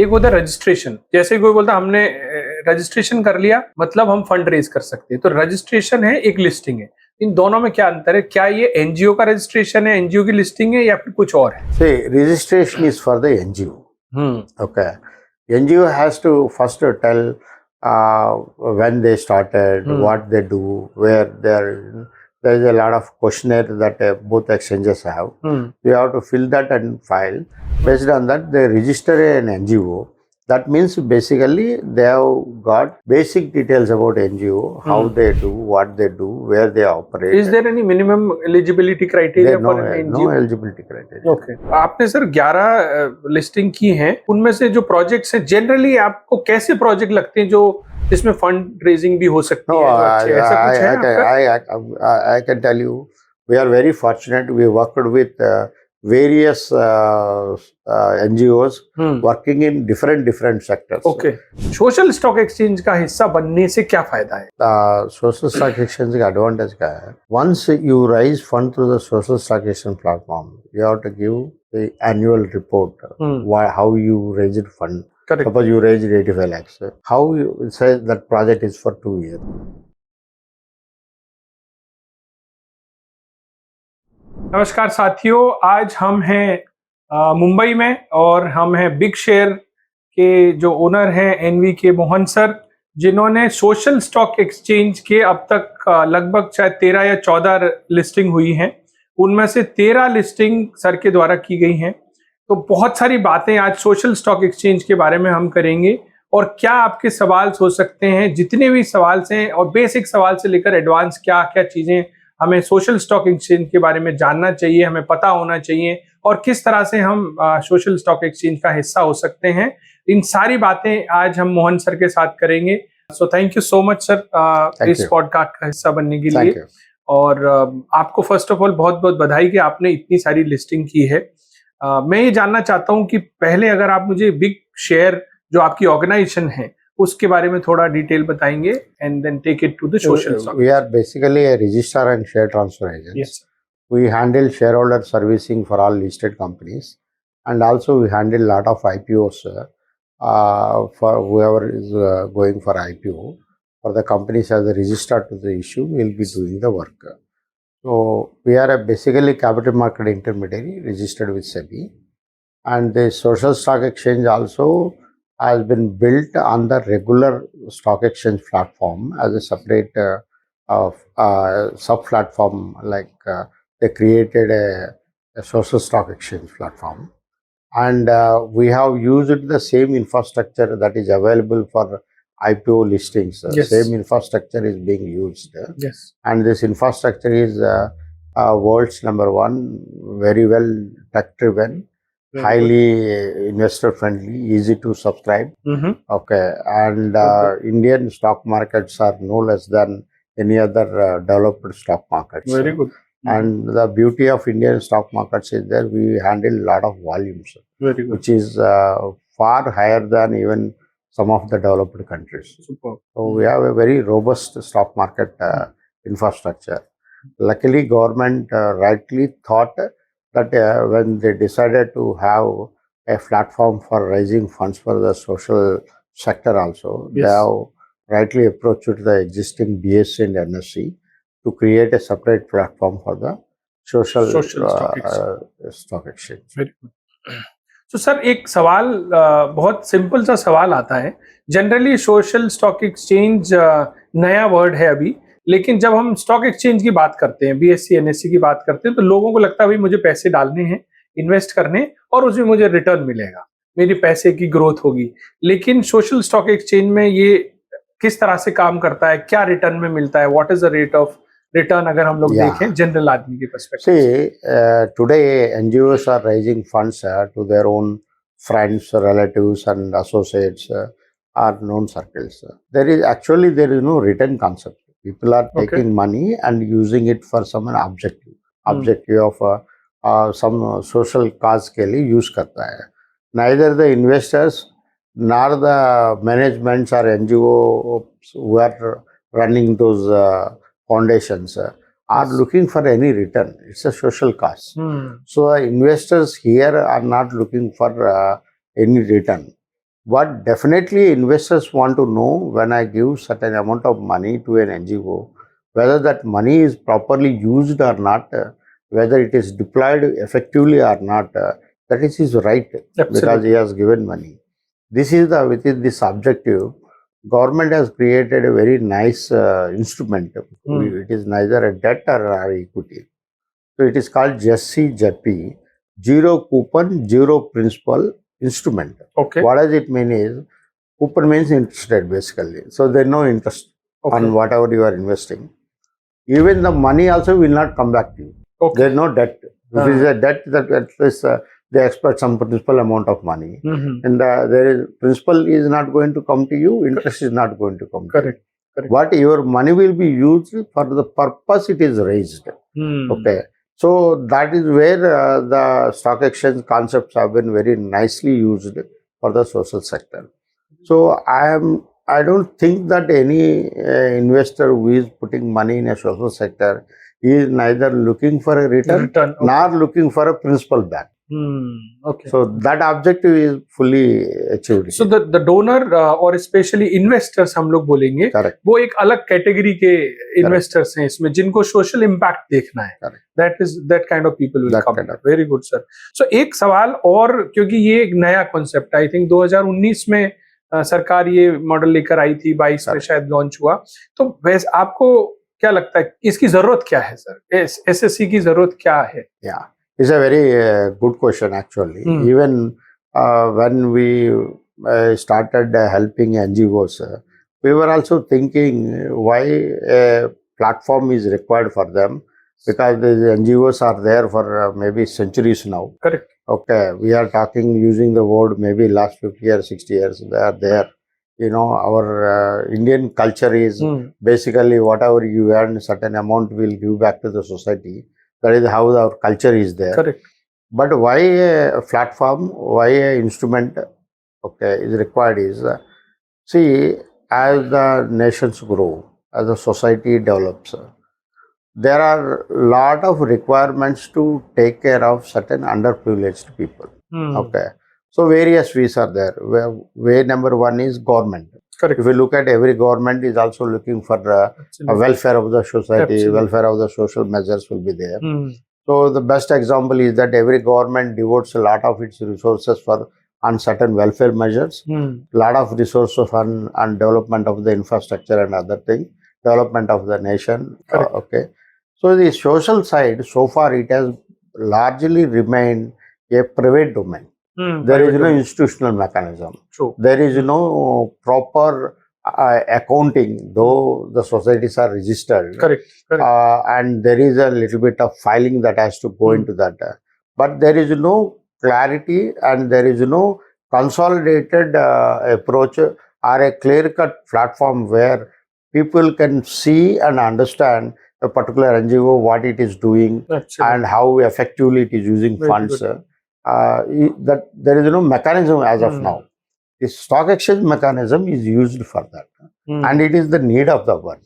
एक होता है रजिस्ट्रेशन। जैसे कोई बोलता है हमने रजिस्ट्रेशन कर लिया मतलब हम फंड रेज कर सकते हैं, तो रजिस्ट्रेशन है, एक लिस्टिंग है। इन दोनों में क्या अंतर है? क्या ये एनजीओ का रजिस्ट्रेशन है, एनजीओ की लिस्टिंग है, या फिर कुछ और है? See, registration is for the NGO. Okay. NGO has to first tell when they started, what they do, where there is a lot of questionnaire that both exchanges have. You have to fill that and file. Based on that, they register an NGO. That means basically they have got basic details about NGO, how they do, what they do, where they operate. Is there any minimum eligibility criteria for an NGO? No eligibility criteria. Okay. आपने sir 11 listing की हैं, उनमें से जो projects हैं generally आपको कैसे project लगते हैं जो जिसमें फंड रेजिंग भी हो सकती है? ऐसा कुछ है आपका? I can tell you, we are very fortunate. We worked with various NGOs working in different sectors. Okay. Social stock exchange का हिस्सा बनने से क्या फायदा है? सोशल स्टॉक एक्सचेंज का एडवांटेज क्या है? Once you raise fund through the social stock exchange platform, you have to give the annual report. How you raised fund. Correct. Suppose you raised 85 lakhs. How you say that project is for 2 years. नमस्कार साथियों, आज हम हैं मुंबई में और हम हैं big share के जो ओनर हैं एनवी के मोहन सर, जिन्होंने सोशल स्टॉक एक्सचेंज के अब तक लगभग शायद 13 या 14 लिस्टिंग हुई हैं। उनमें से 13 लिस्टिंग सर के द्वारा की गई हैं। तो बहुत सारी बातें आज सोशल स्टॉक एक्सचेंज के बारे में हम करेंगे और क्या आपके सवाल हो सकते हैं, जितने भी सवाल हैं और बेसिक सवाल से लेकर एडवांस क्या क्या चीजें हमें सोशल स्टॉक एक्सचेंज के बारे में जानना चाहिए, हमें पता होना चाहिए और किस तरह से हम सोशल स्टॉक एक्सचेंज का हिस्सा हो सकते हैं, इन सारी बातें आज हम मोहन सर के साथ करेंगे। So thank you so much sir इस पॉडकास्ट का हिस्सा बनने के लिए। और आपको फर्स्ट ऑफ ऑल बहुत बहुत बधाई कि आपने इतनी सारी लिस्टिंग की है। मैं ये जानना चाहता हूँ कि पहले अगर आप मुझे बिग शेयर जो आपकी ऑर्गेनाइजेशन है उसके बारे में थोड़ा डिटेल बताएंगे and then take it to the social stock. We are basically a registrar and share transfer agent. Yes. We handle shareholder servicing for all listed companies, and also we handle a lot of IPOs for whoever is going for IPO. For the companies as a registrar to the issue, we will be doing the work. So we are basically capital market intermediary registered with SEBI, and the social stock exchange also has been built on the regular stock exchange platform as a separate sub platform. Like they created a social stock exchange platform, and we have used the same infrastructure that is available for IPO listings. Yes. Same infrastructure is being used. Yes. And this infrastructure is world's #1, very well tech driven. Highly investor friendly, easy to subscribe. Okay, and Indian stock markets are no less than any other developed stock markets. Very good. And the beauty of Indian stock markets is that we handle a lot of volumes. Very good. Which is far higher than even some of the developed countries. Super. So we have a very robust stock market infrastructure. Luckily, government rightly thought that when they decided to have a platform for raising funds for the social sector also, Yes. they have rightly approached the existing BSE and NSE to create a separate platform for the social stock exchange. Very good. So sir एक सवाल बहुत simple सा सवाल आता है। Generally social stock exchange नया word है अभी, लेकिन जब हम स्टॉक एक्सचेंज की बात करते हैं, बीएससी एनएससी की बात करते हैं, तो लोगों को लगता है भाई मुझे पैसे डालने हैं, इन्वेस्ट करने, और उसमें मुझे रिटर्न मिलेगा, मेरी पैसे की ग्रोथ होगी। लेकिन सोशल स्टॉक एक्सचेंज में ये किस तरह से काम करता है, क्या रिटर्न में मिलता है, what is the rate of return अगर हम लोग देखें जनरल आदमी के पर्सपेक्टिव से? Today NGOs are raising funds to their own friends, relatives and associates और known circles. There is no return concept. People are taking money and using it for some objective of some social cause के लिए use करता है. Neither the investors nor the managements or NGOs who are running those foundations are looking for any return. It's a social cause. So investors here are not looking for any return. What definitely investors want to know when I give certain amount of money to an NGO, whether that money is properly used or not, whether it is deployed effectively or not, that is his right. Absolutely. Because he has given money. This is within this objective, government has created a very nice instrument. It is neither a debt or equity. So it is called JEPI, Zero Coupon, Zero Principal Instrument. Okay. What does it mean is, coupon means interest rate basically. So there is no interest on whatever you are investing. Even the money also will not come back to you. There is no debt. If it is a debt, that at least they expect some principal amount of money. And there is principal is not going to come to you, interest is not going to come to you. Correct. But your money will be used for the purpose it is raised. Okay. So that is where the stock exchange concepts have been very nicely used for the social sector. So I don't think that any investor who is putting money in a social sector is neither looking for a return nor looking for a principal back. Okay. So that objective is fully achieved. So the donor और especially investors हम लोग बोलेंगे, वो एक अलग category के investors हैं इसमें, जिनको social impact देखना है. That kind of people will come. Very good sir. So एक सवाल और, क्योंकि ये एक नया concept है, I think 2019 में सरकार ये मॉडल लेकर आई थी, 22 में शायद लॉन्च हुआ. तो वैसे आपको क्या लगता है इसकी जरूरत क्या है सर? SSE की जरूरत क्या है? Yeah. It's a very good question actually. Even when we started helping NGOs, we were also thinking why a platform is required for them, because the NGOs are there for maybe centuries now. Correct. Okay, we are talking using the word maybe last 50 or 60 years. They are there. You know, our Indian culture is basically whatever you earn, certain amount will give back to the society. That is how our culture is there. Correct. But why a platform, why an instrument, is required is, see, as the nations grow, as the society develops, there are lot of requirements to take care of certain underprivileged people. Okay. So various ways are there. Way number one is government. Correct. If you look at every government is also looking for welfare of the society, welfare of the social measures will be there. So the best example is that every government devotes a lot of its resources on certain welfare measures, lot of resources on development of the infrastructure and other things, development of the nation. Okay. So the social side, so far it has largely remained a private domain. There is no institutional mechanism. True. There is no proper accounting, though the societies are registered. Correct. And there is a little bit of filing that has to go into that. But there is no clarity and there is no consolidated approach or a clear-cut platform where people can see and understand a particular NGO, what it is doing and how effectively it is using funds. That there is no mechanism as of now. The stock exchange mechanism is used for that, and it is the need of the one.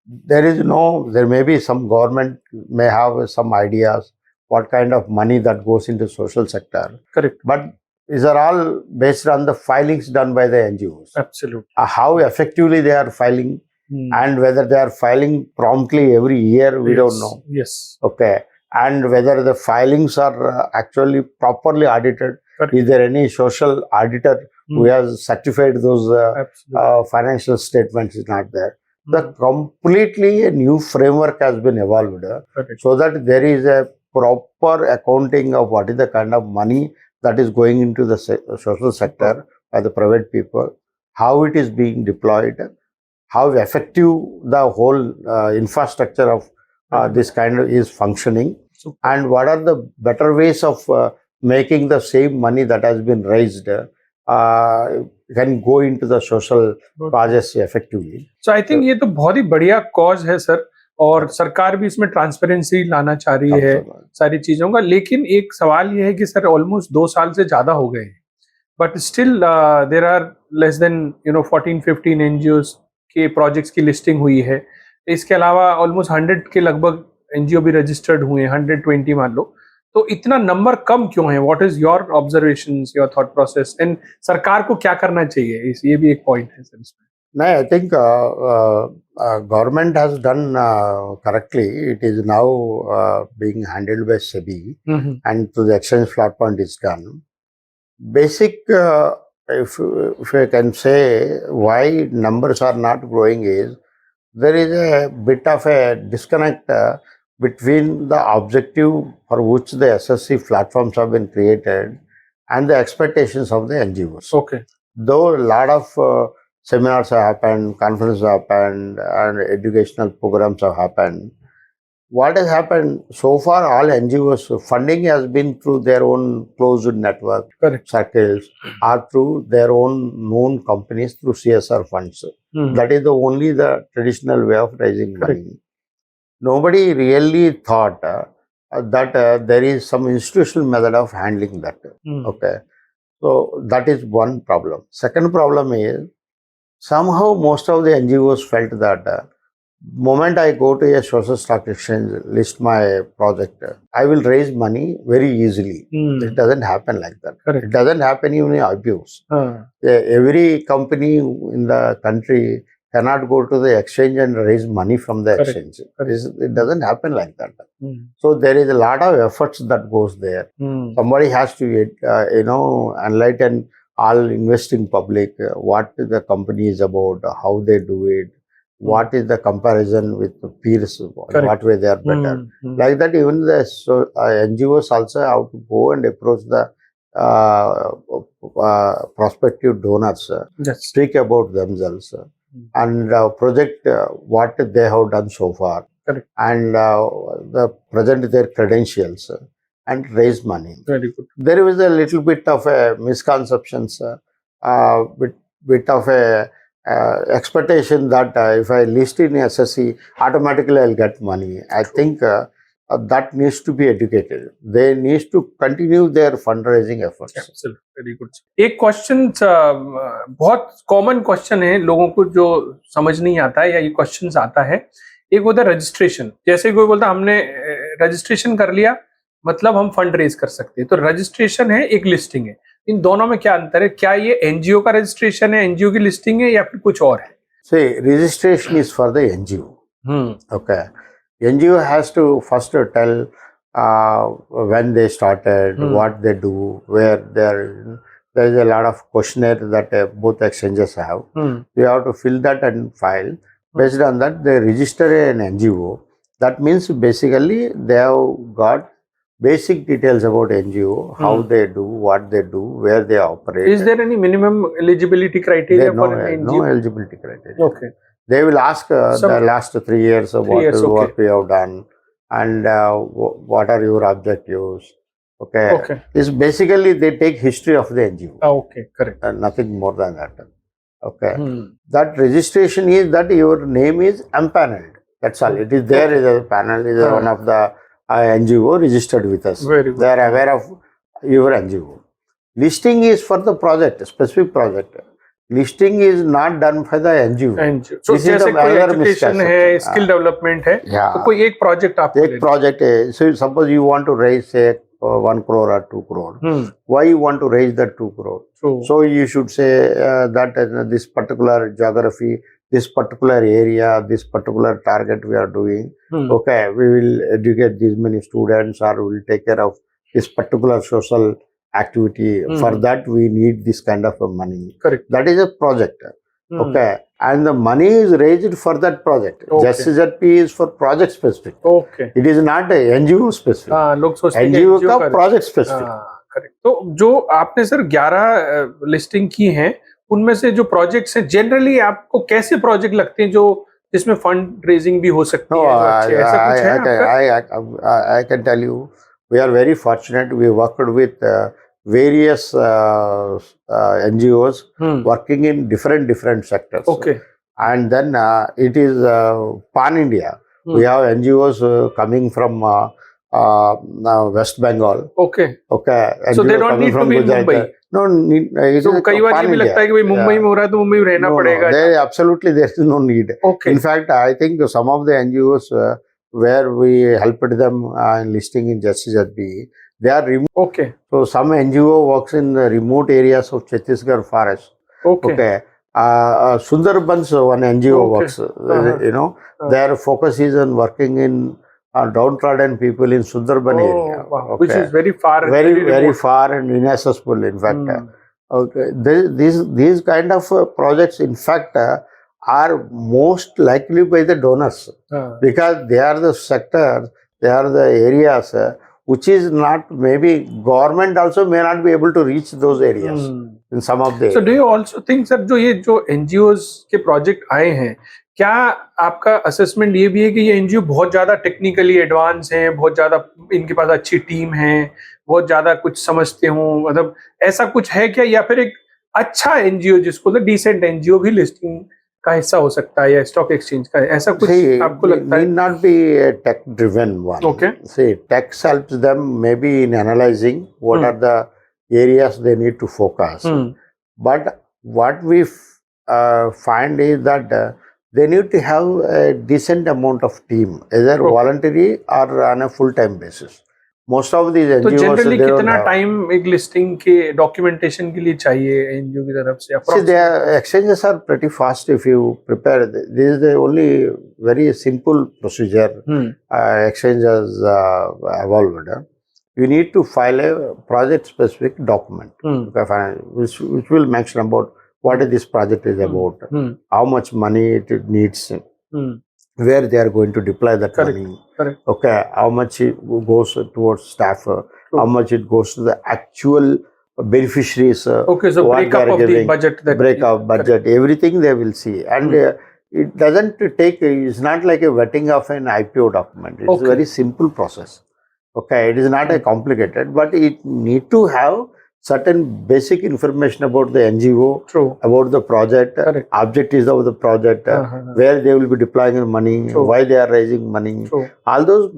There may be some government may have some ideas what kind of money that goes into social sector. Correct. But these are all based on the filings done by the NGOs. Absolutely. How effectively they are filing and whether they are filing promptly every year, we don't know. Yes. Okay. And whether the filings are actually properly audited. Is there any social auditor who has certified those financial statements is not there. The completely a new framework has been evolved so that there is a proper accounting of what is the kind of money that is going into the social sector by the private people, how it is being deployed, how effective the whole infrastructure of this kind of is functioning, and what are the better ways of making the same money that has been raised can go into the social causes effectively. So I think ये तो बहुत ही बढ़िया cause है sir, और सरकार भी इसमें transparency लाना चाह रही है सारी चीजों का. लेकिन एक सवाल ये है कि सर ऑलमोस्ट 2 साल से ज्यादा हो गए हैं, but still there are less than 14-15 NGOs के प्रोजेक्ट्स की लिस्टिंग हुई है. इसके अलावा ऑलमोस्ट 100 के लगभग NGO भी रजिस्टर्ड हुए हैं, 120 मान लो. तो इतना नंबर कम क्यों है? What is your observations, your thought process, and सरकार को क्या करना चाहिए? ये भी एक पॉइंट है सर इसमें। No, I think government has done correctly. It is now being handled by SEBI, and to the exchange platform is done. Basic, if I can say why numbers are not growing is there is a bit of a disconnect between the objective for which the SSE platforms have been created and the expectations of the NGOs. Okay. Though a lot of seminars have happened, conferences have happened, and educational programs have happened. What has happened so far, all NGOs funding has been through their own closed network, Correct. circles, or through their own known companies through CSR funds. That is only the traditional way of raising money. Nobody really thought that there is some institutional method of handling that. Okay. So that is one problem. Second problem is, somehow most of the NGOs felt that moment I go to a social stock exchange, list my project, I will raise money very easily. It doesn't happen like that. Correct. It doesn't happen even in IPOs. Every company in the country cannot go to the exchange and raise money from the exchange. It doesn't happen like that. So there is a lot of efforts that goes there. Somebody has to enlighten all investing public what the company is about, how they do it, what is the comparison with the peers, what way they are better. Like that, even the NGOs also have to go and approach the prospective donors, speak about themselves, and project what they have done so far. Correct. And present their credentials and raise money. Very good. There was a little bit of a misconceptions, bit of a expectation that if I list in SSE, automatically I'll get money. I think that needs to be educated. They need to continue their fundraising efforts. Absolutely. Very good. एक question बहुत common question है, लोगों को जो समझ नहीं आता है या ये क्वेश्चन आता है, एक होता है रजिस्ट्रेशन। जैसे कोई बोलता हमने रजिस्ट्रेशन कर लिया मतलब हम फंड रेज कर सकते हैं, तो रजिस्ट्रेशन है, एक लिस्टिंग है, इन दोनों में क्या अंतर है? क्या ये एनजीओ का रजिस्ट्रेशन है, एनजीओ की लिस्टिंग है, या फिर कुछ और है? See, registration is for the NGO. Okay. NGO has to first tell when they started, what they do, where there is a lot of questionnaire that both exchanges have. You have to fill that and file. Based on that, they register an NGO. That means basically they have got basic details about NGO, how they do, what they do, where they operate. Is there any minimum eligibility criteria for an NGO? No eligibility criteria. Okay. They will ask the last 3 years of what is work we have done and what are your objectives. Okay. It's basically they take history of the NGO. Okay, correct. Nothing more than that. Okay. That registration is that your name is empaneled. That's all. It is there is a panel, is one of the NGO registered with us. Very good. They are aware of your NGO. Listing is for the project, specific project. Listing is not done by the NGO. So जैसे कोई education है, skill development है, तो कोई एक project आप एक project है. So suppose you want to raise say 1 crore or 2 crore. Why you want to raise that 2 crore? So you should say that this particular geography, this particular area, this particular target we are doing. Okay, we will educate these many students, or we will take care of this particular social activity. For that, we need this kind of money. Correct. That is a project. Okay, and the money is raised for that project. SSE is for project specific. Okay. It is not a NGO specific. लोग सोचते हैं NGO का project specific. Correct. तो जो आपने sir 11 listing की हैं, उनमें से जो प्रोजेक्ट्स हैं, जनरली आपको कैसे प्रोजेक्ट लगते हैं जो जिसमें फंड रेजिंग भी हो सकती है? ऐसा कुछ है आपका? I can tell you, we are very fortunate. We worked with various NGOs working in different sectors. Okay. And then it is pan India. We have NGOs coming from West Bengal. Okay. Okay. So they don't need to be in Mumbai. No need. So कई बार ये भी लगता है कि भाई मुंबई में हो रहा है तो मुंबई में रहना पड़ेगा. Absolutely, there is no need. Okay. In fact, I think some of the NGOs where we helped them in listing in SSE, They are remote. Okay. So some NGO works in the remote areas of Chhattisgarh forest. Okay. Okay. Sundarbans, one NGO Okay. works. Their focus is on working in downtrodden people in Sundarban area. Wow. Okay. Which is very far. Very remote. far and inaccessible, in fact. Okay. These kind of projects, in fact, are most likely by the donors, because they are the sectors, they are the areas which is not, maybe government also may not be able to reach those areas in some of the So do you also think sir, जो NGOs के project आए हैं, क्या आपका assessment ये भी है कि ये एनजीओ बहुत ज्यादा टेक्निकली एडवांस हैं, बहुत ज्यादा इनके पास अच्छी टीम है, बहुत ज्यादा कुछ समझते हो, मतलब ऐसा कुछ है क्या, या फिर एक अच्छा एनजीओ जिसको तो डिसेंट एनजीओ भी लिस्टिंग का हिस्सा हो सकता है या स्टॉक एक्सचेंज का, ऐसा कुछ आपको लगता है? Need not be a tech driven one. Okay. See, tech helps them maybe in analyzing what are the areas they need to focus. But what we find is that they need to have a decent amount of team, either voluntary or on a full-time basis. Most of these NGOs, तो generally कितना time एक listing के documentation के लिए चाहिए NGO की तरफ से? See, the exchanges are pretty fast if you prepare. This is the only very simple procedure exchanges evolved. You need to file a project-specific document, which will mention about what this project is about, how much money it needs, where they are going to deploy that money. Correct. Okay, how much it goes towards staff, how much it goes to the actual beneficiaries. Okay, so breakup of the budget. Budget, everything they will see. And it doesn't take, it's not like a vetting of an IPO document. It's a very simple process. Okay, it is not a complicated, but it need to have certain basic information about the NGO, about the project, objectives of the project, where they will be deploying the money, why they are raising money. All those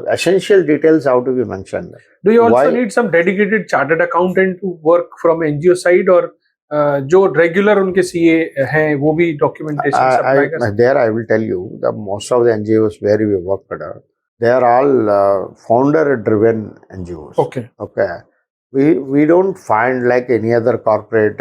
essential details have to be mentioned. Do you also need some dedicated chartered accountant to work from NGO side, or जो regular उनके CA हैं वो भी documentation supply कर सकते हैं? There I will tell you that most of the NGOs where we work at, they are all founder driven NGOs. Okay. We don't find like any other corporate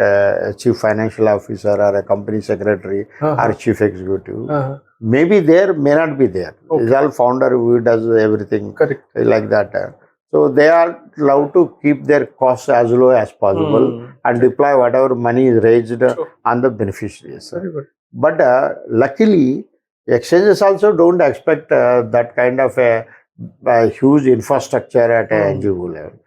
chief financial officer or a company secretary or chief executive. Maybe there, may not be there. It's all founder who does everything. Correct. Like that. So they are allowed to keep their costs as low as possible and deploy whatever money is raised on the beneficiaries. Very good. But luckily, exchanges also don't expect that kind of a huge infrastructure at a NGO level.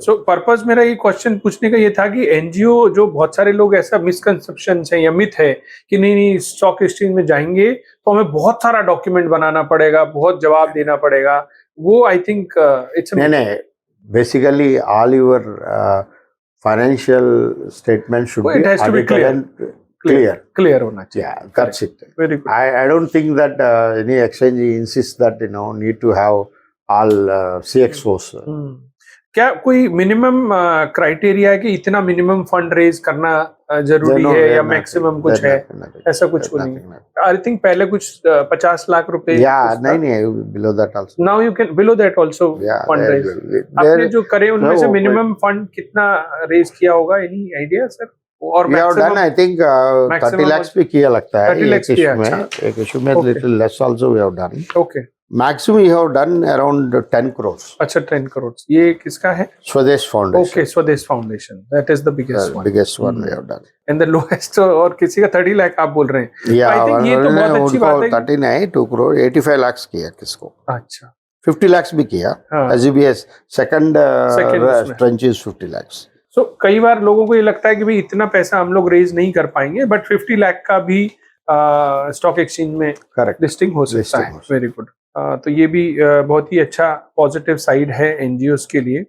So purpose मेरा ये question पूछने का ये था कि NGO, जो बहुत सारे लोग ऐसा मिसकंसेप्शन है या मिथ है कि नहीं स्टॉक एक्सचेंज में जाएंगे तो हमें बहुत सारा डॉक्यूमेंट बनाना पड़ेगा, बहुत जवाब देना पड़ेगा, वो आई थिंक इट्स नहीं, basically all your financial statement should be, it has to be clear होना चाहिए. Yeah, that's it. Very good. I don't think that any exchange insists that need to have all CXOs. क्या कोई minimum criteria है कि इतना minimum fund raise करना जरूरी है या मैक्सिमम कुछ है? ऐसा कुछ नहीं. आई थिंक पहले कुछ 50 लाख रुपए. नहीं, below that also. Now you can below that also fund raise. आपने जो करे उनमें से मिनिमम फंड कितना रेज किया होगा, एनी आइडिया सर? और मैक्सिमम आई थिंक 30 लाख भी किया लगता है एक इशू में. Little less also we have done. Okay. Maximum we have done around 10 crores. अच्छा, 10 crores. ये किसका है? Swadesh Foundation. Okay, Swadesh Foundation. That is the biggest one. Biggest one we have done. And the lowest और किसी का 30 लाख आप बोल रहे हैं? Yeah, I think ये तो बहुत अच्छी बात है. 30 नहीं, 2 crore, 85 lakhs किया किसको? अच्छा. 50 lakhs भी किया. SGBS second tranche is 50 lakhs. So कई बार लोगों को ये लगता है कि भाई इतना पैसा हम लोग रेज नहीं कर पाएंगे, बट 50 लाख का भी स्टॉक एक्सचेंज में लिस्टिंग हो सकता है. Very good. तो ये भी बहुत ही अच्छा पॉजिटिव साइड है एनजीओस के लिए.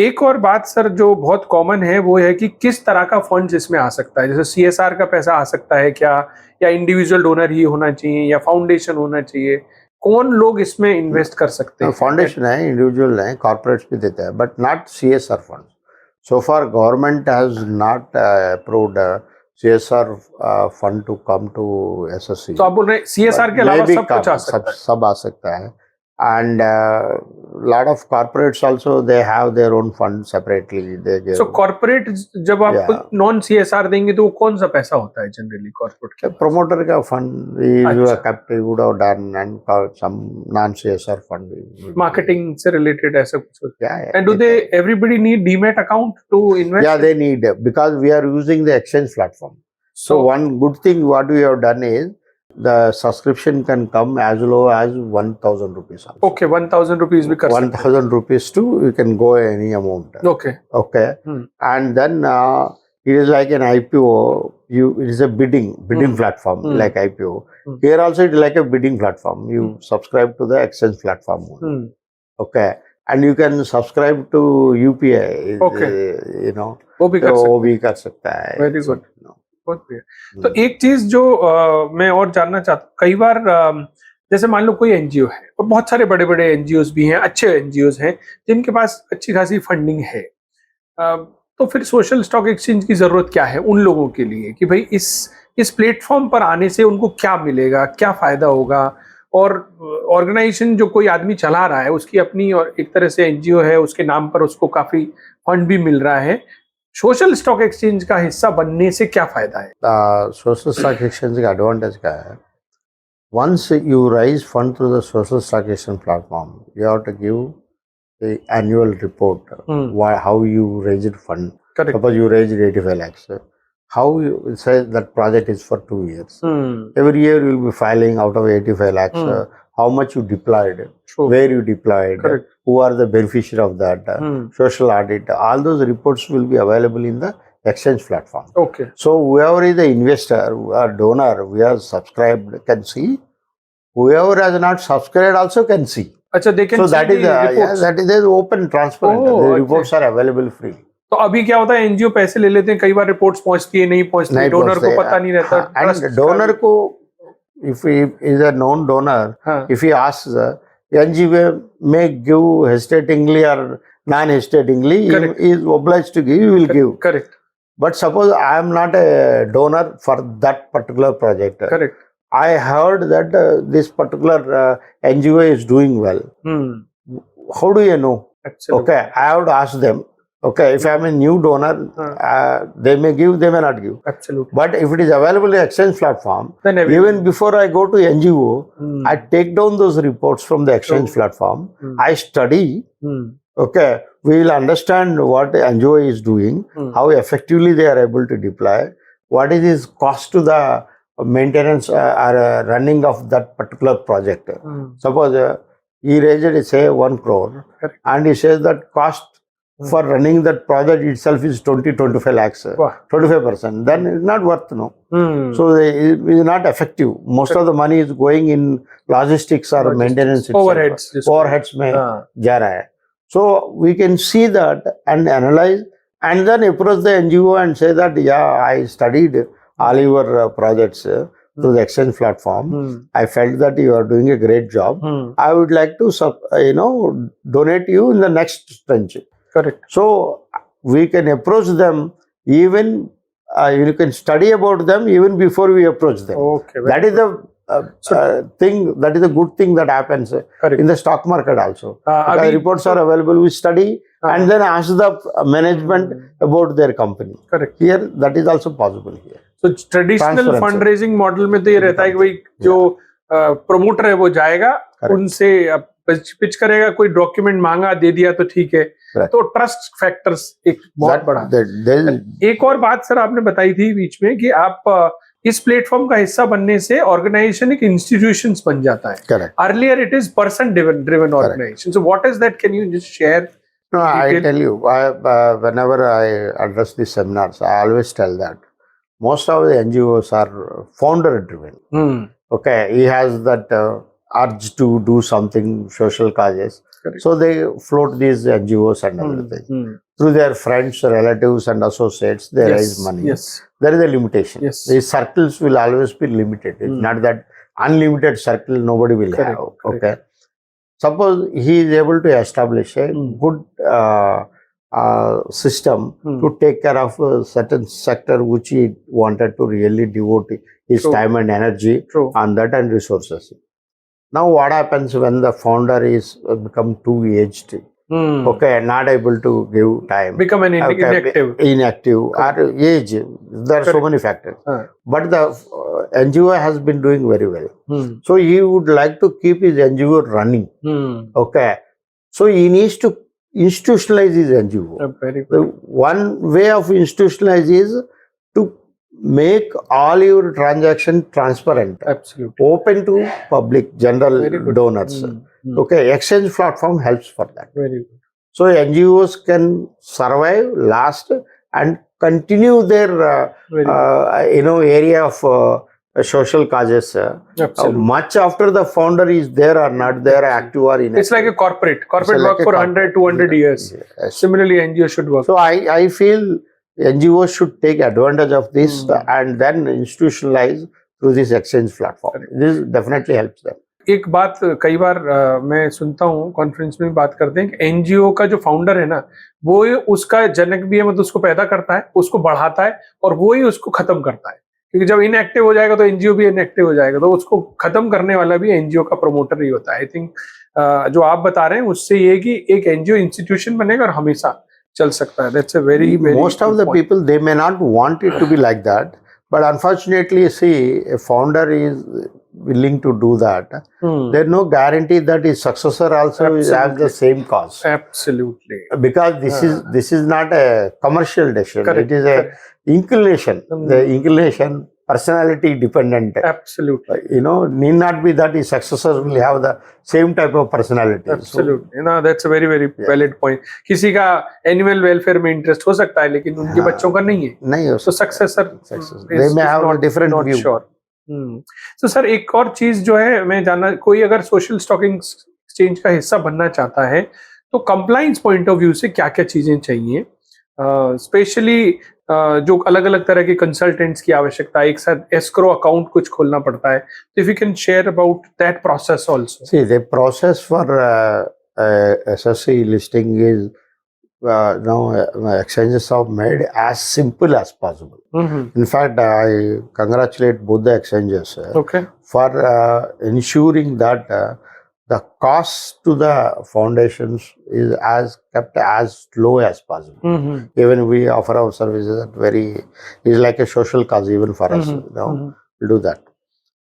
एक और बात सर जो बहुत कॉमन है वो है कि किस तरह का फंड इसमें आ सकता है. जैसे सीएसआर का पैसा आ सकता है क्या, या इंडिविजुअल डोनर ही होना चाहिए, या फाउंडेशन होना चाहिए? कौन लोग इसमें इन्वेस्ट कर सकते हैं? फाउंडेशन है, इंडिविजुअल है, कॉर्पोरेट्स भी देते हैं, but not CSR fund. So far government has not approved CSR fund to come to SSE. तो आप बोल रहे हैं CSR के अलावा सब कुछ आ सकता है? सब आ सकता है. and lot of corporates also, they have their own fund separately. They give. So corporate जब आप Yeah. नॉन CSR देंगे तो वो कौन सा पैसा होता है जनरली कॉर्पोरेट के The promoter का fund, you अच्छा। a capital would have done, and some non-CSR fund. Marketing से रिलेटेड ऐसा कुछ होता Yeah, है yeah. And do they everybody need demat account to invest Yeah, they need, because we are using the exchange platform. So one good thing what we have done is the subscription can come as low as 1,000 rupees. Also. Okay 1000 rupees भी कर सकते 1,000 rupees to, you can go any amount. हैं okay Okay. And then it is like an IPO. It is a bidding platform like IPO. Here also it is like a bidding platform. You subscribe to the exchange platform. Okay. And you can subscribe to UPI. Okay. You know. वो भी कर तो वो सकते भी कर सकता है. वेरी गुड बहुत बढ़िया तो एक चीज जो मैं और जानना चाहता हूँ कई बार जैसे मान लो कोई एनजीओ है और बहुत सारे बड़े बड़े एनजीओज भी हैं अच्छे एनजीओज हैं जिनके पास अच्छी खासी फंडिंग है तो फिर सोशल स्टॉक एक्सचेंज की जरूरत क्या है उन लोगों के लिए कि भाई इस प्लेटफॉर्म पर आने से उनको क्या मिलेगा क्या फायदा होगा और ऑर्गेनाइजेशन जो कोई आदमी चला रहा है उसकी अपनी और एक तरह से एनजीओ है उसके नाम पर उसको काफी फंड भी मिल रहा है सोशल स्टॉक एक्सचेंज का हिस्सा बनने से क्या फायदा है सोशल स्टॉक एक्सचेंज का एडवांटेज क्या है once you raise fund through the social stock exchange platform you have to give the annual report how you raised fund. Correct. Suppose you raised 85 lakhs, how you say that project is for 2 years. Every year you will be filing out of 85 lakhs how much you deployed. True. Where you deployed. Correct. Who are the beneficiary of that. Social audit, all those reports will be available in the exchange platform. Okay. So whoever is the investor or donor who has subscribed can see. Whoever has not subscribed also can see. अच्छा they can so see that is that is the open transparent. The reports are available free. तो अभी क्या होता है NGO पैसे ले लेते हैं कई बार रिपोर्ट्स पहुंचती है नहीं पहुंचती डोनर को पता नहीं रहता एंड डोनर को if he is a known donor, if he asks, NGO may give hesitatingly or non-hesitatingly, he is obliged to give, he will give. Correct. But suppose I am not a donor for that particular project. Correct. I heard that this particular NGO is doing well. How do you know? Absolutely. Okay, I have to ask them. Okay, if I am a new donor, they may give, they may not give. Absolutely. But if it is available in exchange platform, then even before I go to NGO, I take down those reports from the exchange platform. I study. Okay, we will understand what the NGO is doing, how effectively they are able to deploy, what is his cost to the maintenance or running of that particular project. Suppose he raised, say, 1 crore, and he says that cost for running that project itself is 20-25 lakhs, 25%, then it's not worth, no. So it is not effective. Most of the money is going in logistics or maintenance itself. Overheads mein ja raha hai. So we can see that and analyze and then approach the NGO and say that, yeah, I studied all your projects through the exchange platform. I felt that you are doing a great job. I would like to, donate you in the next tranche. Correct. So we can approach them even, you can study about them even before we approach them. Okay. That is the thing, that is a good thing that happens in the stock market also. Because reports are available, we study and then ask the management about their company. Correct. Here, that is also possible here. So traditional fundraising model में तो ये रहता है कि भाई जो promoter है वो जाएगा उनसे पिच करेगा कोई डॉक्यूमेंट मांगा दे दिया तो ठीक है. तो ट्रस्ट फैक्टर्स एक बहुत बड़ा एक और बात सर आपने बताई थी बीच में कि आप इस प्लेटफॉर्म का हिस्सा बनने से ऑर्गेनाइजेशन एक इंस्टीट्यूशंस बन जाता है. Earlier it is person driven organization. So what is that? Can you just share? No, I tell you, whenever I address these seminars, I always tell that most of the NGOs are founder driven. Okay, he has that urge to do something social causes. Correct. So they float these NGOs and everything. Through their friends, relatives and associates, they raise money. Yes. There is a limitation. Yes. These circles will always be limited. It's not that unlimited circle nobody will have. Okay. Suppose he is able to establish a good system to take care of a certain sector which he wanted to really devote his time and energy on that and resources. Now what happens when the founder is become too aged? Okay, not able to give time. Become an inactive. Inactive or age. There are so many factors. But the NGO has been doing very well. So he would like to keep his NGO running. Okay. So he needs to institutionalize his NGO. Very good. The one way of institutionalize is to make all your transaction transparent. Absolutely. Open to public, general donors. Okay, exchange platform helps for that. Very good. So NGOs can survive, last, and continue their area of social causes much after the founder is there or not there, active or inactive. It's like a corporate work for 100, 200 years. Yes. Similarly, NGO should work. So I feel NGOs should take advantage of this and then institutionalize through this exchange platform. This definitely helps them. एक बात कई बार मैं सुनता हूँ, conference में बात करते हैं कि एनजीओ का जो फाउंडर है ना, वो उसका जनक भी है, मतलब उसको पैदा करता है, उसको बढ़ाता है और वो ही उसको खत्म करता है, क्योंकि जब इनएक्टिव हो जाएगा तो एनजीओ भी इनएक्टिव हो जाएगा, तो उसको खत्म करने वाला भी एनजीओ का प्रमोटर ही होता है. आई थिंक जो आप बता रहे हैं उससे ये कि एक एनजीओ इंस्टीट्यूशन बनेगा और हमेशा चल सकता है. That's a very most of the people they may not want it to be like that, but unfortunately, see, a founder is willing to do that. There's no guarantee that his successor also will have the same cause. Absolutely. Because this is not a commercial decision. Correct. It is a inclination. The inclination, personality dependent. Absolutely. Need not be that his successor will have the same type of personality. Absolutely. So, that's a very, very valid point. किसी का annual welfare में interest हो सकता है, लेकिन उनके बच्चों का नहीं है. नहीं हो. So successor they may have a different view. Sure. तो सर एक और चीज जो है मैं जानना, कोई अगर सोशल स्टॉकिंग एक्सचेंज का हिस्सा बनना चाहता है तो कंप्लायंस पॉइंट ऑफ व्यू से क्या क्या चीजें चाहिए, स्पेशली जो अलग अलग तरह के कंसल्टेंट्स की आवश्यकता है, एक साथ एस्क्रो अकाउंट कुछ खोलना पड़ता है, तो if you can share about that process also. See the process for SSE listing is now exchanges are made as simple as possible. In fact, I congratulate both the exchanges for ensuring that the cost to the foundations is kept as low as possible. Even we offer our services at is like a social cause even for us. We'll do that.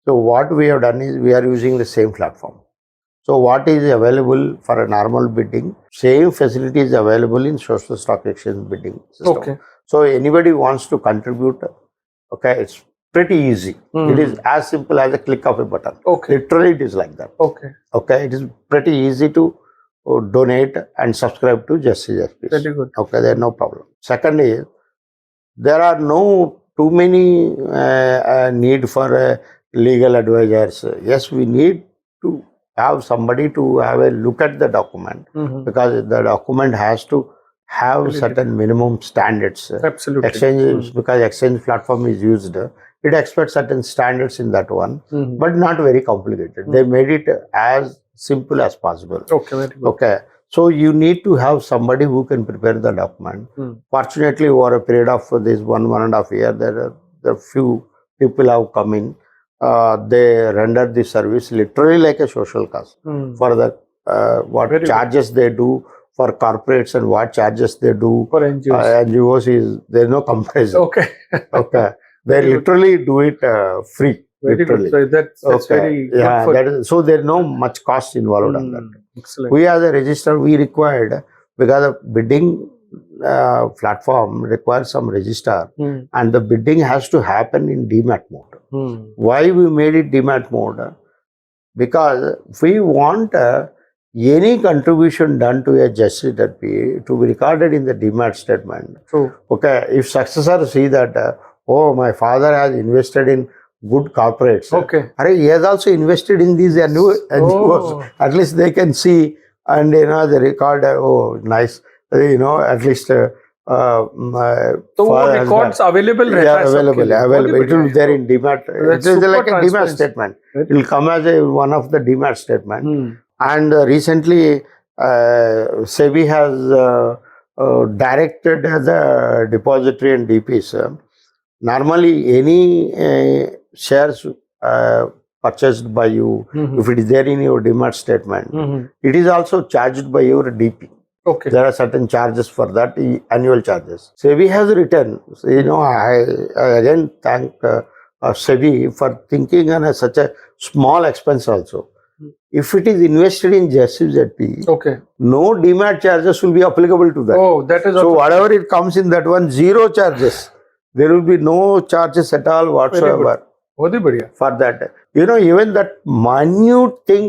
So what we have done is we are using the same platform. So what is available for a normal bidding, same facility is available in social stock exchange bidding system. So anybody wants to contribute, it's pretty easy. It is as simple as a click of a button. Literally it is like that. It is pretty easy to donate and subscribe to Justice SPs. Very good. There is no problem. Second is, there are no too many need for legal advisors. Yes, we need to have somebody to have a look at the document, because the document has to have certain minimum standards. Absolutely. Exchange, because exchange platform is used, it expects certain standards in that one, but not very complicated. They made it as simple as possible. Very good. So you need to have somebody who can prepare the document. Fortunately, over a period of this 1.5 years, there are few people have come in. They render the service literally like a social cause for the what very charges good. They do for corporates and what charges they do for NGOs. NGOs is there's no comparison. They literally do it free. Very literally. Good. So that's very good. So there's no much cost involved on that. Excellent. We as a register, we required, because the bidding platform requires some register, and the bidding has to happen in demat mode. Why we made it demat mode? Because we want any contribution done to a justice to be recorded in the demat statement. If successor see that my father has invested in good corporates, he has also invested in these NGOs. At least they can see, and they record. Nice. At least so records available. Available. It will be there in demat. It is like a demat statement. It will come as one of the demat statement. And recently, SEBI has directed the depository and DPs. Normally, any shares per purchased by you, if it is there in your demat statement, it is also charged by your DP. Okay. There are certain charges for that, annual charges. SEBI has written, so, I again thank SEBI for thinking on such a small expense also. If it is invested in SSE, Okay. no demat charges will be applicable to that. Oh, that is So also whatever it comes in that one, zero charges. There will be no charges at all whatsoever बहुत ही बढ़िया. for that. Even that minute thing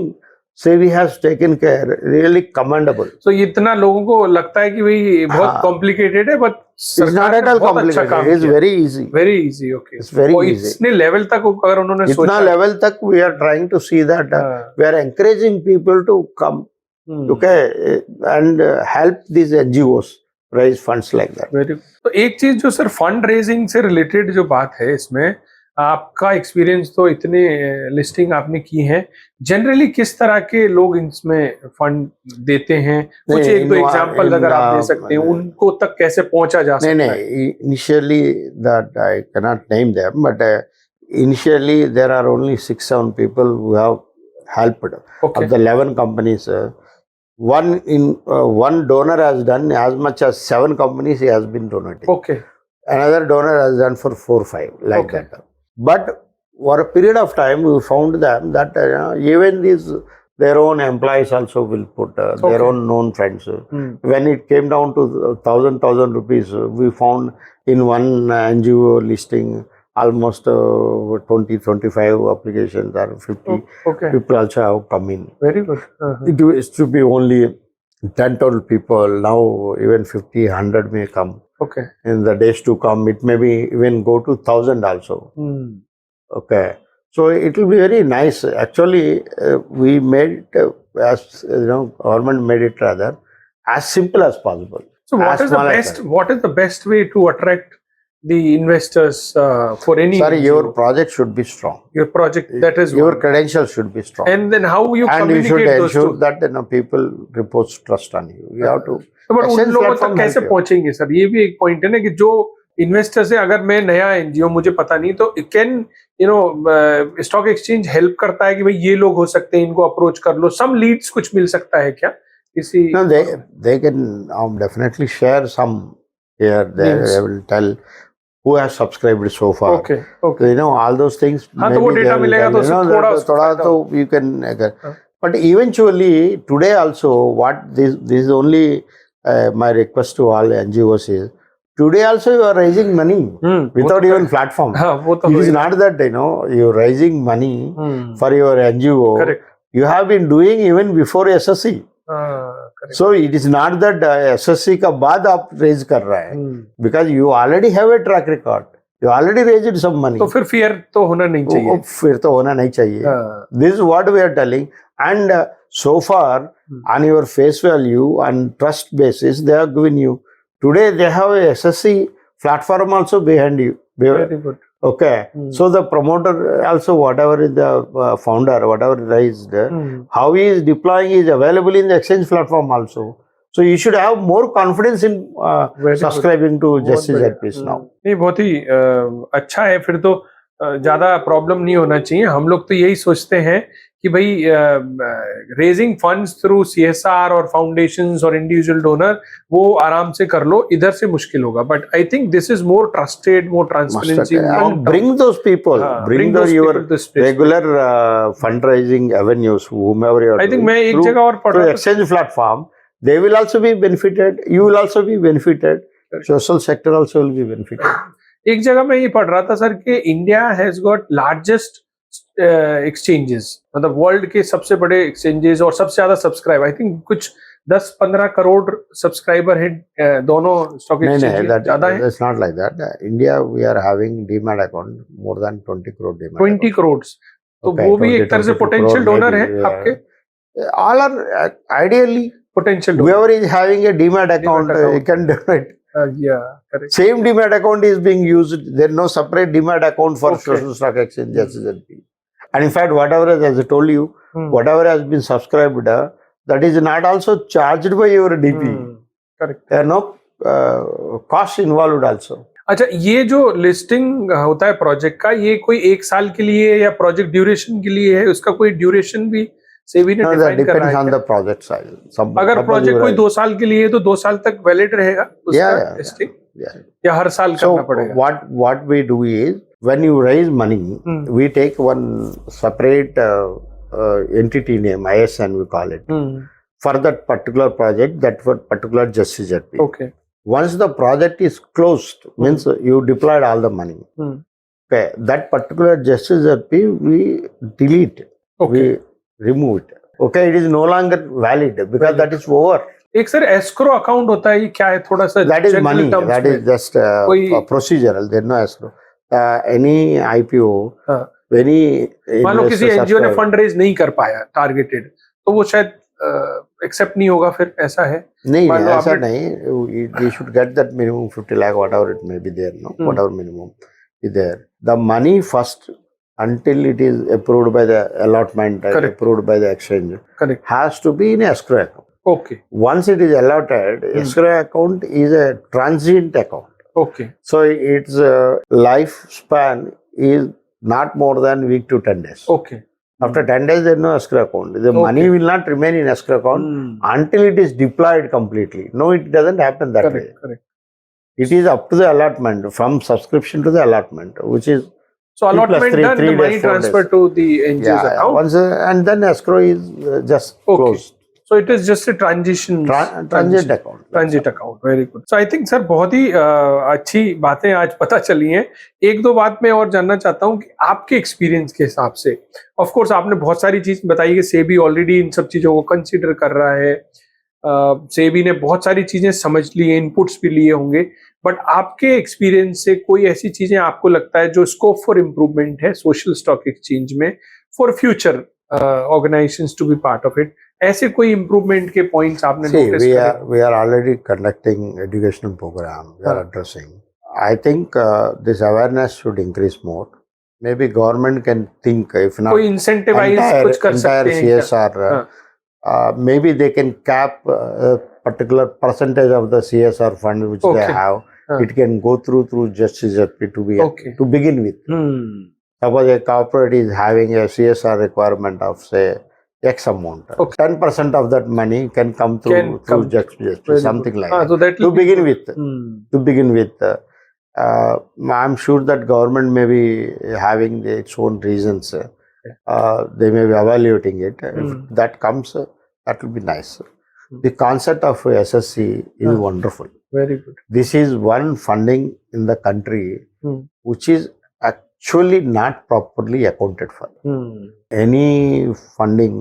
SEBI has taken care, really commendable. So इतना लोगों को लगता है कि भाई बहुत complicated है, but It's not at all complicated. It's very easy. Very easy, okay. It's very easy. इतने level तक अगर उन्होंने सोचा. इतना level तक we are trying to see that we are encouraging people to come, okay, and help these NGOs raise funds like that. Very good. तो एक चीज जो सर फंड रेजिंग से रिलेटेड जो बात है इसमें आपका एक्सपीरियंस तो इतने लिस्टिंग आपने की है, जनरली किस तरह के लोग इसमें फंड देते हैं, कुछ एक दो एग्जांपल अगर आप दे सकते हैं, उनको तक कैसे पहुंचा जा सकता है? नहीं, initially that I cannot name them, but initially there are only 6-7 people who have helped. Okay. Of the 11 companies. One donor has done as much as 7 companies he has been donating. Okay. Another donor has done for 4-5 like Okay. that. But for a period of time, we found them that even their own employees also will put their own known friends. When it came down to 1,000 rupees, we found in one NGO listing almost 20-25 applications or 50 people also have come in. Very good. It used to be only 10-12 people. Now even 50, 100 may come. Okay. In the days to come, it may be even go to 1,000 also. Okay. So it will be very nice. Actually, we made it as government made it rather as simple as possible. So what is the best way to attract the investors for any? Sorry, your project should be strong. Your project, that is your credentials should be strong. And then how you and communicate you should those ensure two? that people repose trust on you. You have to. But उन लोगों तक कैसे पहुंचेंगे sir? ये भी एक point है ना कि जो इन्वेस्टर्स है, अगर मैं नया एनजीओ मुझे पता नहीं, तो कैन स्टॉक एक्सचेंज हेल्प करता है कि भाई ये लोग हो सकते हैं, इनको अप्रोच कर लो, सम लीड्स कुछ मिल सकता है क्या किसी? No, they can definitely share some here. They will tell who has subscribed so far. Okay. So, all those things. हाँ, तो वो डेटा मिलेगा तो थोड़ा तो you can. But eventually today also, what this is only my request to all NGOs is. Today also you are raising money without even platform. It is not that you're raising money for your NGO. Correct. You have been doing even before SSE. So it is not that SSE का बाद आप raise कर रहा है, because you already have a track record. You already raised some money. तो फिर fear तो होना नहीं चाहिए. फिर तो होना नहीं चाहिए. This is what we are telling. And so far, on your face value and trust basis, they have given you. Today, they have a SSE platform also behind you. Very good. Okay. So the promoter also, whatever is the founder, whatever raised, how he is deploying is available in the exchange platform also. So you should have more confidence in subscribing to Justice at Peace now. नहीं, बहुत ही अच्छा है. फिर तो ज्यादा problem नहीं होना चाहिए. हम लोग तो यही सोचते हैं कि भाई रेजिंग फंड्स थ्रू CSR और फाउंडेशंस और इंडिविजुअल डोनर वो आराम से कर लो, इधर से मुश्किल होगा. But I think this is more trusted, more transparency. Bring those people, bring your regular fundraising avenues, whomever you are. I think मैं एक जगह और पढ़ रहा था, exchange platform, they will also be benefited, you will also be benefited, social sector also will be benefited. एक जगह मैं ये पढ़ रहा था सर कि India has got largest exchanges, मतलब वर्ल्ड के सबसे बड़े एक्सचेंजेस और सबसे ज्यादा सब्सक्राइब, आई थिंक कुछ 10-15 करोड़ सब्सक्राइबर है दोनों स्टॉक एक्सचेंज. ज्यादा है? It's not like that. India we are having demat account more than 20 crore demat. 20 crore. तो वो भी एक तरह से पोटेंशियल डोनर है आपके. All are ideally potential. Whoever is having a demat account, he can donate. Yeah, correct. Same demat account is being used. There is no separate demat account for social stock exchange. And in fact, whatever, as I told you, whatever has been subscribed, that is not also charged by your DP. Correct. There are no costs involved also. अच्छा, ये जो listing होता है project का, ये कोई 1 साल के लिए या प्रोजेक्ट ड्यूरेशन के लिए है? उसका कोई ड्यूरेशन भी सेबी ने No, that डिफाइन कर रहा depends है on क्या? the project size. अगर Suppose प्रोजेक्ट you कोई raise, 2 साल के लिए है तो 2 साल तक वैलिड रहेगा उसका yeah, लिस्टिंग, yeah. या हर साल So करना पड़ेगा? what we do is, when you raise money, we take one separate entity name, ISN we call it, for that particular project, that for particular Justice ZP. Okay. Once the project is closed, means you deployed all the money. Okay, that particular Justice ZP we delete, Okay. we remove it. Okay, it is no longer valid because that is over. एक sir escrow account होता है, ये क्या है? थोड़ा सा That is general money. terms That में। is just कोई- procedural. There is no escrow. Any IPO, हाँ। any मान लो किसी investor एनजीओ ने subscribe- फंड रेज नहीं कर पाया टारगेटेड, तो वो शायद एक्सेप्ट नहीं होगा, फिर ऐसा है? नहीं मान लो ऐसा आपने- नहीं, we should get that minimum 50 lakh, whatever it may be there, no, whatever minimum is there. The money first, until it is approved by the allotment, Correct. approved by the exchange, Correct. has to be in escrow account. Okay. Once it is allotted, escrow account is a transient account. Okay. So its lifespan is not more than week to 10 days. Okay. After 10 days, there is no escrow account. The money will not remain in escrow account until it is deployed completely. No, it doesn't happen that way. Correct. It is up to the allotment, from subscription to the allotment, which is So 3 plus allotment 3, done, 3 the money days, 4 transfer days. to the NGO's account. Once, and then escrow is just Okay. closed. So it is just a transition. Transit account. Transit account, very good. So I think sir बहुत ही अच्छी बातें आज पता चली हैं। एक दो बात मैं और जानना चाहता हूँ कि आपके एक्सपीरियंस के हिसाब से, ऑफ कोर्स आपने बहुत सारी चीज बताई कि सेबी ऑलरेडी इन सब चीजों को कंसीडर कर रहा है, सेबी ने बहुत सारी चीजें समझ ली हैं, इनपुट्स भी लिए होंगे, बट आपके एक्सपीरियंस से कोई ऐसी चीजें आपको लगता है जो स्कोप फॉर इम्प्रूवमेंट है सोशल स्टॉक एक्सचेंज में for future organizations to be part of it? ऐसे कोई इम्प्रूवमेंट के पॉइंट्स आपने नोटिस करे? We are already conducting educational program. We are addressing. I think this awareness should increase more. Maybe government can think, if not कोई incentivise कुछ कर सकते हैं क्या? CSR, maybe they can cap a particular percentage of the CSR fund which they have. It can go through Justice ZP to begin with. Suppose a corporate is having a CSR requirement of, say, X amount. 10% of that money can come through Justice, something like that. So that To begin with, I'm sure that government may be having its own reasons. They may be evaluating it. If that comes, that will be nice. The concept of SSE is wonderful. Very good. This is one funding in the country which is actually not properly accounted for. Any funding,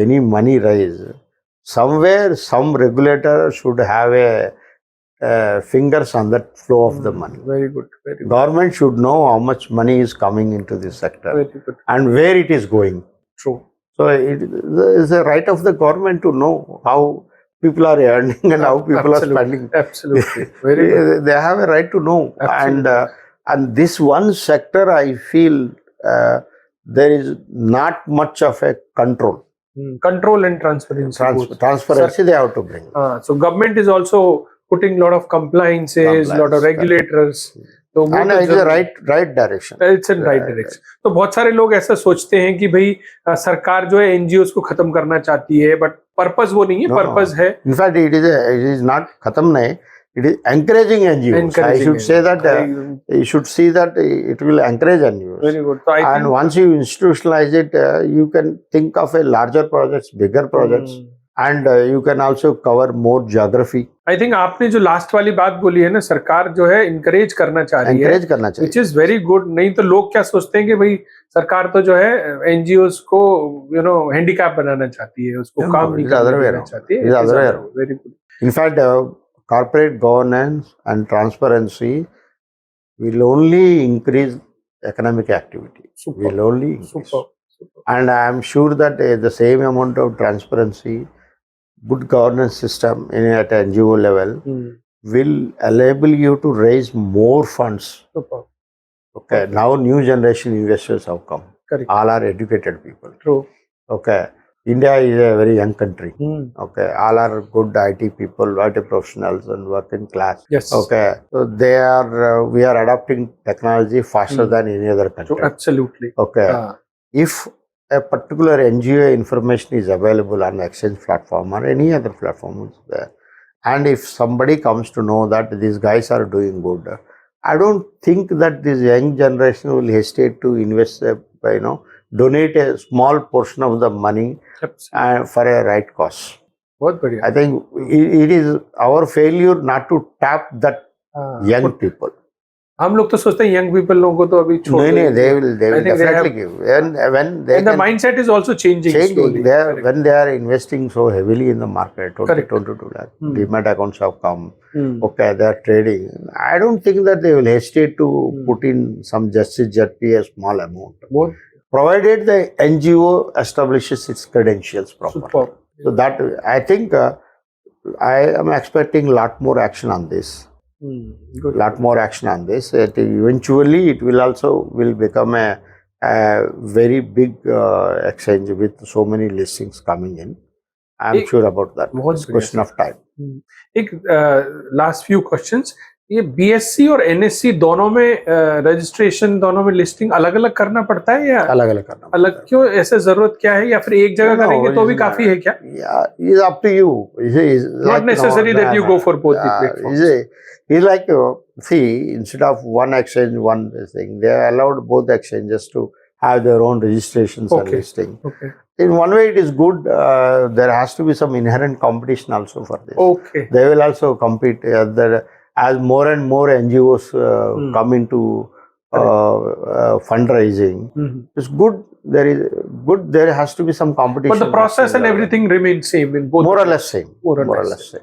any money raise, somewhere some regulator should have a fingers on that flow of the money. Very good. Very good. Government should know how much money is coming into this sector. Very good. And where it is going. True. So it is a right of the government to know how people are earning and how people are spending. Absolutely. Very good. They have a right to know. And this one sector, I feel there is not much of a control. Control and transparency. Transparency they have to bring. So government is also putting lot of compliances, lot of regulators. तो And it is a right direction. It's in right direction. तो बहुत सारे लोग ऐसा सोचते हैं कि भाई सरकार जो है एनजीओस को खत्म करना चाहती है, बट पर्पस वो नहीं है, पर्पस है। In fact, it is not खत्म नहीं, it is encouraging NGOs. I should say that you should see that it will encourage NGOs. Very good. So and once you institutionalize it, you can think of a larger projects, bigger projects. And you can also cover more geography. I think आपने जो last वाली बात बोली है ना, सरकार जो है इनकरेज करना चाह रही है, which is very good. नहीं तो लोग क्या सोचते हैं कि भाई सरकार तो जो है एनजीओस को हैंडीकैप बनाना चाहती है, उसको काम नहीं करना चाहती है। Very good. In fact, corporate governance and transparency will only increase economic activity. Will only increase. And I am sure that the same amount of transparency, good governance system at NGO level will enable you to raise more funds. Okay. Now new generation investors have come. Correct. All are educated people. True. Okay. India is a very young country. Okay, all are good IT people, IT professionals, and working class. Yes. Okay, so we are adopting technology faster than any other country. Absolutely. Okay, if a particular NGO information is available on the exchange platform or any other platform is there, and if somebody comes to know that these guys are doing good, I don't think that this young generation will hesitate to invest, donate a small portion of the money for a right cause. बहुत बढ़िया. I think it is our failure not to tap that young people. हम लोग तो सोचते हैं young people लोगों को तो अभी छोड़ दो. नहीं, they will definitely give. And the mindset is also changing slowly. When they are investing so heavily in the market, 22 lakh, Demat accounts have come. Okay, they are trading. I don't think that they will hesitate to put in some just a small amount. Provided the NGO establishes its credentials properly. So that I think I am expecting a lot more action on this. Lot more action on this. Eventually, it will become a very big exchange with so many listings coming in. I'm sure about that. It's a question of time. Last few questions. ये BSc और NSC दोनों में registration, दोनों में listing अलग अलग करना पड़ता है या अलग अलग करना पड़ता है? अलग क्यों, ऐसे जरूरत क्या है, या फिर एक जगह करेंगे तो भी काफी है क्या? It's up to you. Not necessary that you go for both the platforms. It's like, see, instead of one exchange, one thing, they allowed both exchanges to have their own registrations and listing. Okay. In one way, it is good. There has to be some inherent competition also for this. Okay. They will also compete. As more and more NGOs come into fundraising, it's good. There has to be some competition. But the process and everything remains same in both. More or less same. More or less same.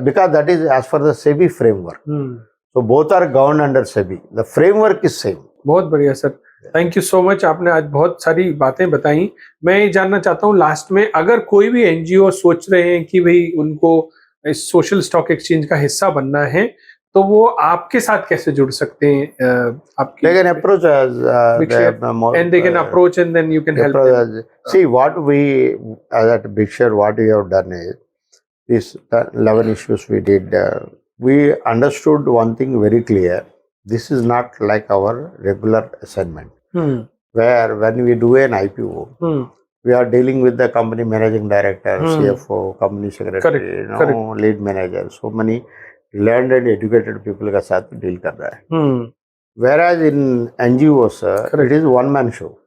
Because that is as per the SEBI framework. So both are governed under SEBI. The framework is same. बहुत बढ़िया sir. Thank you so much. आपने आज बहुत सारी बातें बताई. मैं ये जानना चाहता हूँ लास्ट में, अगर कोई भी एनजीओ सोच रहे हैं कि भाई उनको इस सोशल स्टॉक एक्सचेंज का हिस्सा बनना है, तो वो आपके साथ कैसे जुड़ सकते हैं? They can approach us and they can approach and then you can help them. See, what we as at BigShare, what we have done is these 11 issues we did. We understood one thing very clear. This is not like our regular assignment, where when we do an IPO, we are dealing with the company managing director, CFO, company secretary, lead manager. So many learned and educated people के साथ deal कर रहा है. Whereas in NGOs, it is one man show.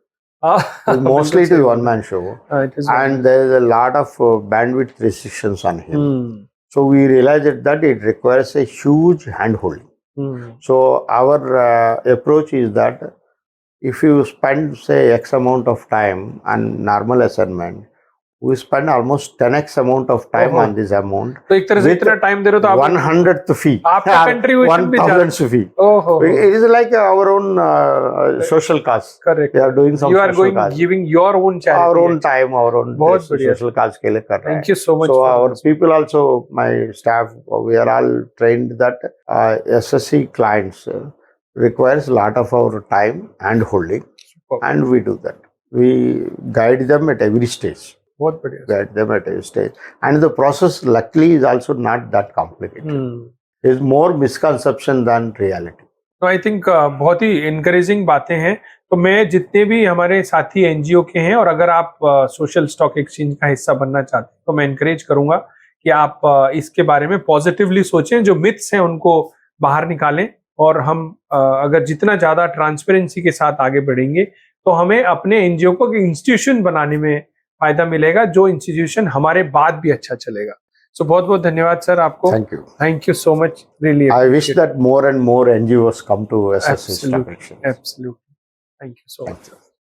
Mostly it is one man show, and there is a lot of bandwidth restrictions on him. So we realized that it requires a huge handholding. So our approach is that if you spend say X amount of time on normal assignment, we spend almost 10x amount of time on this amount. तो एक तरह से इतना time दे रहे हो तो आप 100th fee, आपका contribution भी 1000th fee. It is like our own social cause. Correct. We are doing some. You are going giving your own charity. Our own time, our own social cause के लिए कर रहे हैं. Thank you so much. So our people also, my staff, we are all trained that SSE clients requires a lot of our time and holding, and we do that. We guide them at every stage. Guide them at every stage, and the process luckily is also not that complicated. There is more misconception than reality. तो I think बहुत ही encouraging बातें हैं. तो मैं जितने भी हमारे साथी एनजीओ के हैं और अगर आप सोशल स्टॉक एक्सचेंज का हिस्सा बनना चाहते हैं तो मैं इनकरेज करूंगा कि आप इसके बारे में पॉजिटिवली सोचें, जो मिथ्स हैं उनको बाहर निकालें, और हम अगर जितना ज्यादा ट्रांसपेरेंसी के साथ आगे बढ़ेंगे तो हमें अपने एनजीओ को इंस्टीट्यूशन बनाने में फायदा मिलेगा, जो इंस्टीट्यूशन हमारे बाद भी अच्छा चलेगा. सो बहुत बहुत धन्यवाद सर आपको. Thank you so much. Really I wish that more and more NGOs come to SSC. Absolutely. Thank you so much.